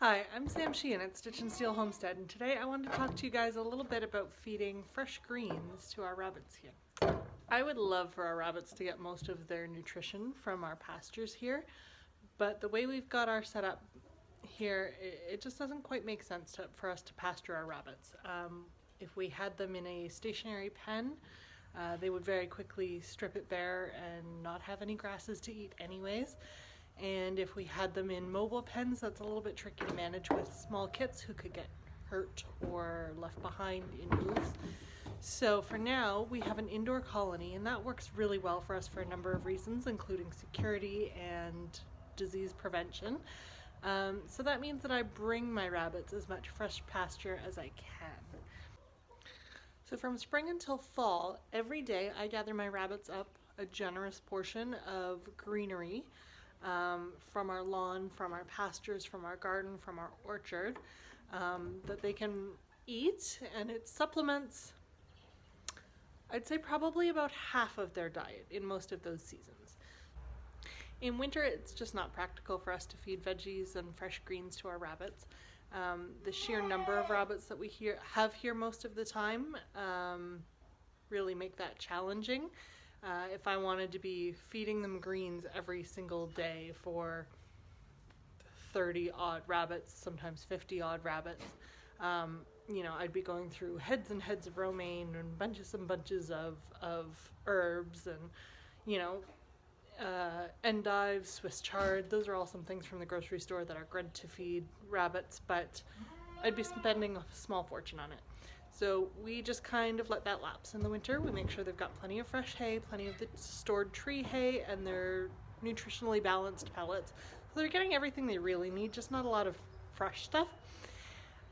Hi, I'm Sam Sheehan at Stitch and Steel Homestead, and today I wanted to talk to you guys a little bit about feeding fresh greens to our rabbits here. I would love for our rabbits to get most of their nutrition from our pastures here, but the way we've got our setup here, it just doesn't quite make sense for us to pasture our rabbits. If we had them in a stationary pen, they would very quickly strip it bare and not have any grasses to eat anyways. And if we had them in mobile pens, that's a little bit tricky to manage with small kits who could get hurt or left behind in moves. So for now, we have an indoor colony, and that works really well for us for a number of reasons, including security and disease prevention. So that means that I bring my rabbits as much fresh pasture as I can. So from spring until fall, every day I gather my rabbits up a generous portion of greenery from our lawn, from our pastures, from our garden, from our orchard, that they can eat, and it supplements, I'd say, probably about half of their diet in most of those seasons. In winter, it's just not practical for us to feed veggies and fresh greens to our rabbits. The sheer number of rabbits that we have here most of the time really make that challenging. If I wanted to be feeding them greens every single day for 30 odd rabbits, sometimes 50 odd rabbits, I'd be going through heads and heads of romaine and bunches of herbs and, endives, Swiss chard. Those are all some things from the grocery store that are good to feed rabbits, but I'd be spending a small fortune on it. So we just kind of let that lapse in the winter. We make sure they've got plenty of fresh hay, plenty of the stored tree hay, and their nutritionally balanced pellets. So they're getting everything they really need, just not a lot of fresh stuff.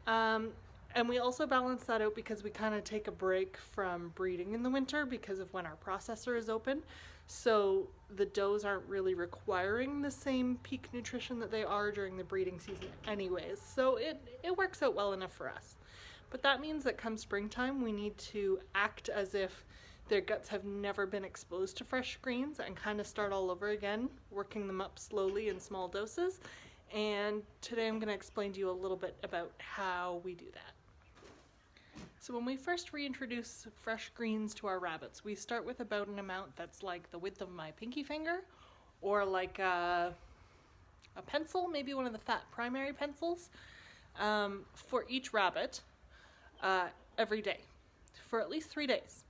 And we also balance that out because we kind of take a break from breeding in the winter because of when our processor is open. So the does aren't really requiring the same peak nutrition that they are during the breeding season anyways. So it works out well enough for us. But that means that come springtime, we need to act as if their guts have never been exposed to fresh greens and kind of start all over again, working them up slowly in small doses. And today I'm going to explain to you a little bit about how we do that. So when we first reintroduce fresh greens to our rabbits, we start with about an amount that's like the width of my pinky finger, or like a pencil, maybe one of the fat primary pencils, for each rabbit. Every day for at least 3 days.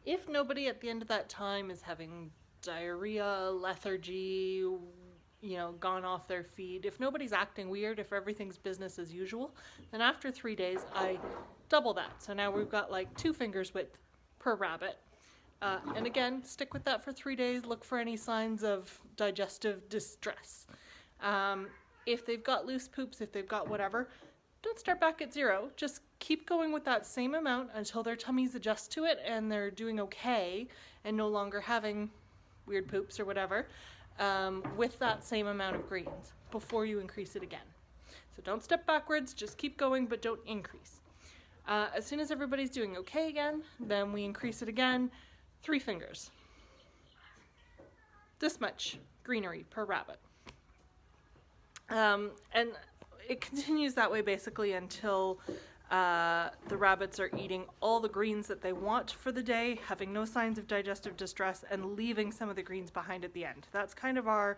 If nobody at the end of that time is having diarrhea, lethargy, gone off their feed, if nobody's acting weird, if everything's business as usual, then after 3 days I double that. So now we've got like 2 fingers width per rabbit. And again, stick with that for 3 days. Look for any signs of digestive distress. If they've got loose poops, if they've got whatever, don't start back at 0. Just keep going with that same amount until their tummies adjust to it and they're doing okay and no longer having weird poops or whatever, with that same amount of greens before you increase it again. So don't step backwards, just keep going, but don't increase. As soon as everybody's doing okay again, then we increase it again, 3 fingers. This much greenery per rabbit. And it continues that way basically until the rabbits are eating all the greens that they want for the day, having no signs of digestive distress, and leaving some of the greens behind at the end. That's kind of our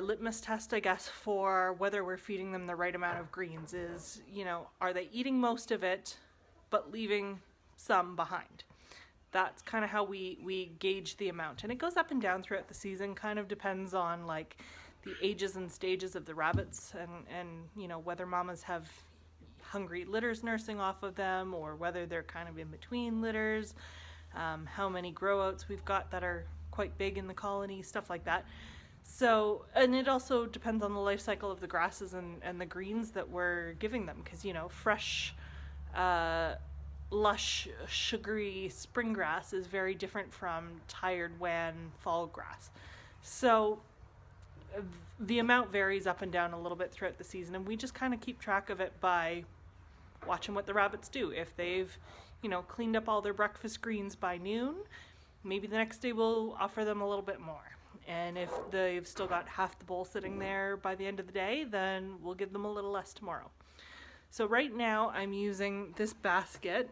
litmus test, I guess, for whether we're feeding them the right amount of greens is, are they eating most of it but leaving some behind? That's kind of how we gauge the amount. And it goes up and down throughout the season, kind of depends on like the ages and stages of the rabbits and whether mamas have hungry litters nursing off of them or whether they're kind of in between litters, how many grow outs we've got that are quite big in the colony, stuff like that. So, and it also depends on the life cycle of the grasses and the greens that we're giving them, because fresh lush sugary spring grass is very different from tired wan fall grass. So the amount varies up and down a little bit throughout the season, and we just kind of keep track of it by watching what the rabbits do. If they've, cleaned up all their breakfast greens by noon, maybe the next day we'll offer them a little bit more. And if they've still got half the bowl sitting there by the end of the day, then we'll give them a little less tomorrow. So right now I'm using this basket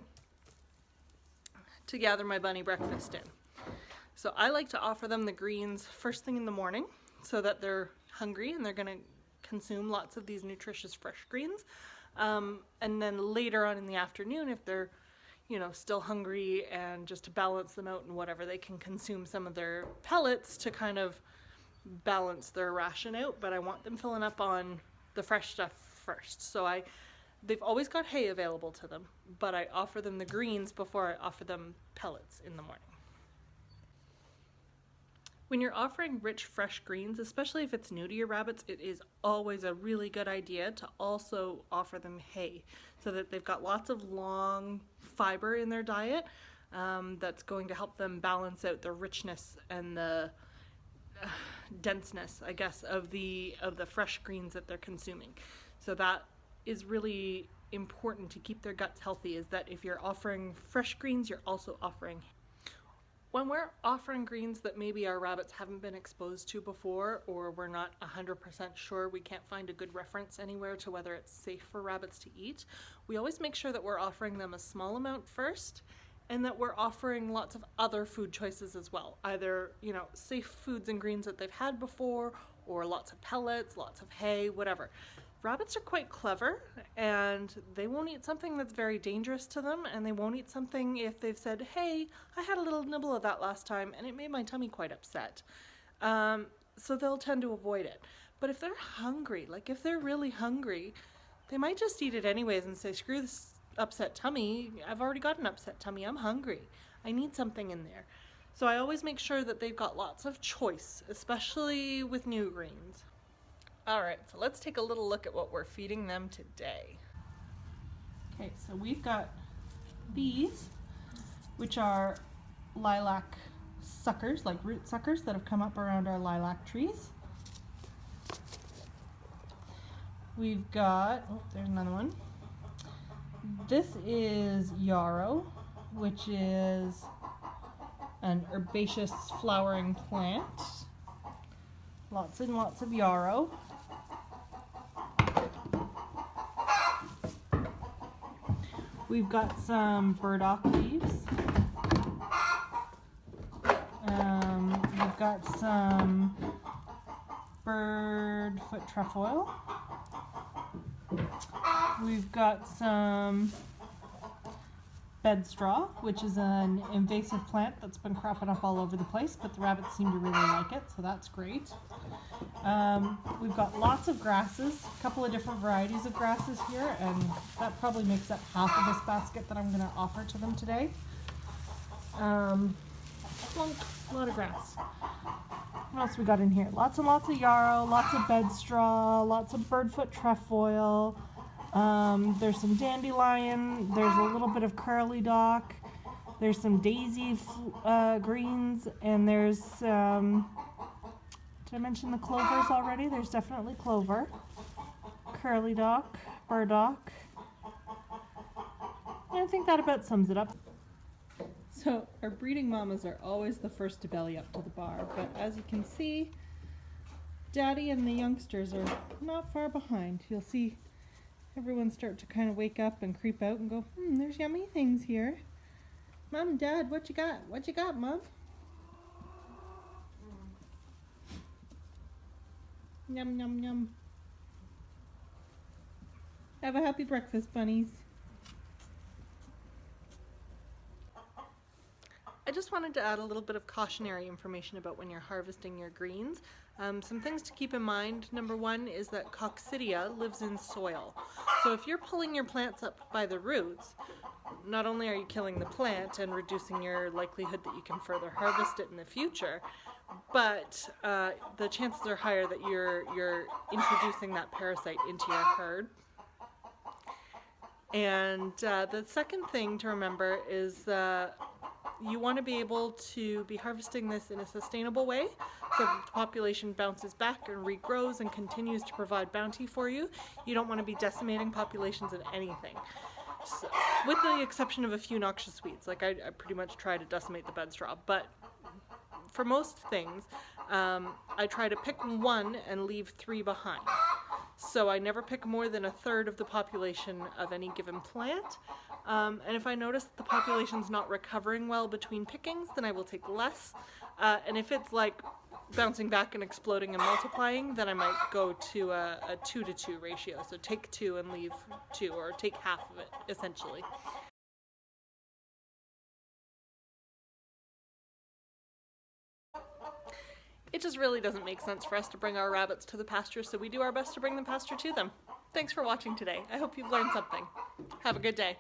to gather my bunny breakfast in. So I like to offer them the greens first thing in the morning so that they're hungry and they're going to consume lots of these nutritious fresh greens. And then later on in the afternoon, if they're, you know, still hungry, and just to balance them out and whatever, they can consume some of their pellets to kind of balance their ration out. But I want them filling up on the fresh stuff first. So they've always got hay available to them, but I offer them the greens before I offer them pellets in the morning. When you're offering rich, fresh greens, especially if it's new to your rabbits, it is always a really good idea to also offer them hay so that they've got lots of long fiber in their diet that's going to help them balance out the richness and the denseness, I guess, of the fresh greens that they're consuming. So that is really important to keep their guts healthy, is that if you're offering fresh greens, you're also offering hay. When we're offering greens that maybe our rabbits haven't been exposed to before, or we're not 100% sure, we can't find a good reference anywhere to whether it's safe for rabbits to eat, we always make sure that we're offering them a small amount first, and that we're offering lots of other food choices as well. Either, you know, safe foods and greens that they've had before, or lots of pellets, lots of hay, whatever. Rabbits are quite clever, and they won't eat something that's very dangerous to them, and they won't eat something if they've said, hey, I had a little nibble of that last time and it made my tummy quite upset. So they'll tend to avoid it. But if they're hungry, like if they're really hungry, they might just eat it anyways and say, screw this upset tummy, I've already got an upset tummy, I'm hungry, I need something in there. So I always make sure that they've got lots of choice, especially with new greens. Alright, so let's take a little look at what we're feeding them today. Okay, so we've got these, which are lilac suckers, like root suckers that have come up around our lilac trees. We've got, oh, there's another one. This is yarrow, which is an herbaceous flowering plant. Lots and lots of yarrow. We've got some burdock leaves. We've got some birdfoot trefoil. We've got some bed straw, which is an invasive plant that's been cropping up all over the place, but the rabbits seem to really like it, so that's great. We've got lots of grasses, a couple of different varieties of grasses here, and that probably makes up half of this basket that I'm going to offer to them today. A lot of grass. What else we got in here? Lots and lots of yarrow, lots of bed straw, lots of birdfoot trefoil. There's some dandelion, there's a little bit of curly dock, there's some daisy greens, and there's, did I mention the clovers already? There's definitely clover, curly dock, burdock, and I think that about sums it up. So our breeding mamas are always the first to belly up to the bar, but as you can see, Daddy and the youngsters are not far behind. You'll see everyone start to kind of wake up and creep out and go, there's yummy things here. Mom and Dad, what you got? What you got, Mom? Yum, yum, yum. Have a happy breakfast, bunnies. I just wanted to add a little bit of cautionary information about when you're harvesting your greens. Some things to keep in mind. Number one is that coccidia lives in soil. So if you're pulling your plants up by the roots, not only are you killing the plant and reducing your likelihood that you can further harvest it in the future, but the chances are higher that you're introducing that parasite into your herd. And the second thing to remember is you want to be able to be harvesting this in a sustainable way so that the population bounces back and regrows and continues to provide bounty for you. You don't want to be decimating populations of anything. So, with the exception of a few noxious weeds. Like I pretty much try to decimate the bed straw, but for most things, I try to pick one and leave 3 behind. So I never pick more than 1/3 of the population of any given plant. And if I notice that the population's not recovering well between pickings, then I will take less. And if it's like bouncing back and exploding and multiplying, then I might go to a 2-to-2 ratio. So take 2 and leave 2, or take half of it, essentially. It just really doesn't make sense for us to bring our rabbits to the pasture, so we do our best to bring the pasture to them. Thanks for watching today. I hope you've learned something. Have a good day.